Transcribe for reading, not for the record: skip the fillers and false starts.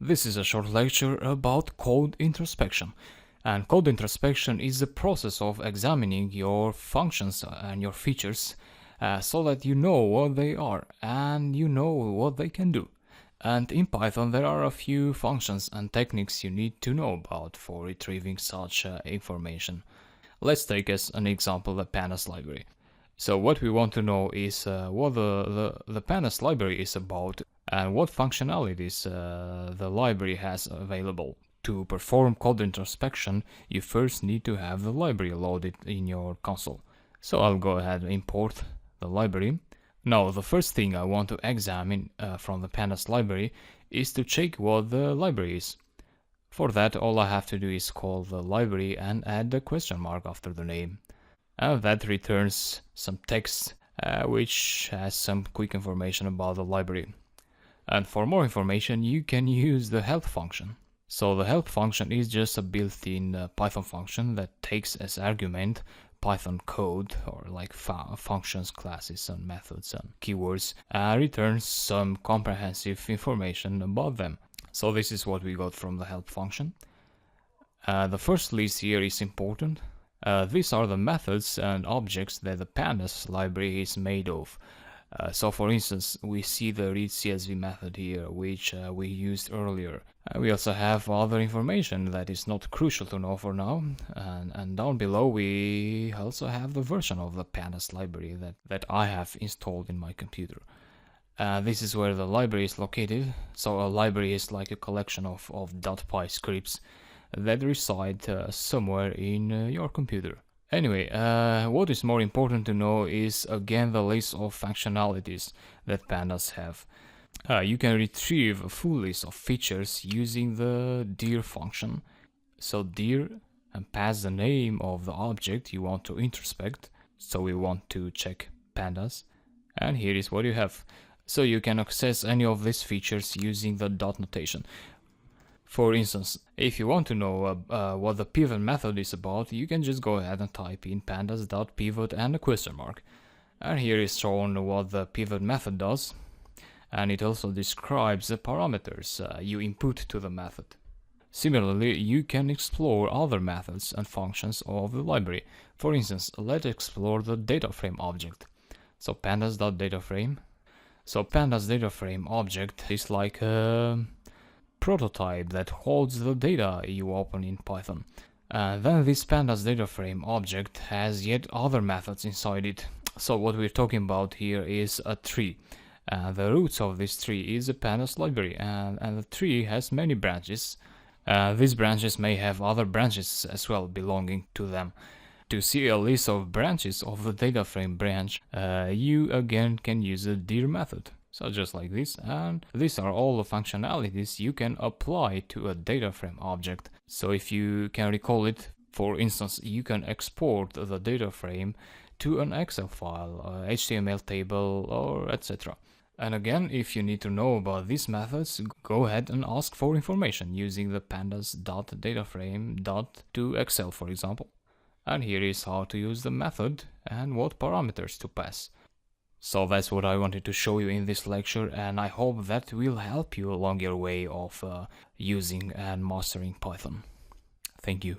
This is a short lecture about code introspection. And code introspection is the process of examining your functions and your features so that you know what they are and you know what they can do. And in Python there are a few functions and techniques you need to know about for retrieving such information. Let's take as an example the pandas library. So what we want to know is what the pandas library is about and what functionalities the library has available. To perform code introspection, you first need to have the library loaded in your console. So I'll go ahead and import the library. Now the first thing I want to examine from the pandas library is to check what the library is. For that, all I have to do is call the library and add the question mark after the name. And that returns some text which has some quick information about the library. And for more information you can use the help function. So the help function is just a built-in Python function that takes as argument Python code or like functions, classes and methods and keywords and returns some comprehensive information about them. So this is what we got from the help function. The first list here is important. These are the methods and objects that the pandas library is made of. So for instance, we see the readCSV method here, which we used earlier. We also have other information that is not crucial to know for now. And down below we also have the version of the pandas library that I have installed in my computer. This is where the library is located. So a library is like a collection of .py scripts that reside somewhere in your computer. Anyway, what is more important to know is again the list of functionalities that pandas have. You can retrieve a full list of features using the dir function. So dir and pass the name of the object you want to introspect. So we want to check pandas. And here is what you have. So you can access any of these features using the dot notation. For instance, if you want to know what the pivot method is about, you can just go ahead and type in pandas.pivot and a question mark. And here is shown what the pivot method does. And it also describes the parameters you input to the method. Similarly, you can explore other methods and functions of the library. For instance, let's explore the dataframe object. So pandas.dataframe. So pandas.dataframe object is like a prototype that holds the data you open in Python. Then this pandas data frame object has yet other methods inside it. So what we're talking about here is a tree. The roots of this tree is a pandas library, and the tree has many branches. These branches may have other branches as well belonging to them. To see a list of branches of the data frame branch, you again can use the dir method. So just like this, and these are all the functionalities you can apply to a data frame object. So if you can recall it, for instance, you can export the data frame to an Excel file, HTML table, or etc. And again, if you need to know about these methods, go ahead and ask for information using the pandas.dataframe.toExcel, for example. And here is how to use the method and what parameters to pass. So that's what I wanted to show you in this lecture, and I hope that will help you along your way of using and mastering Python. Thank you.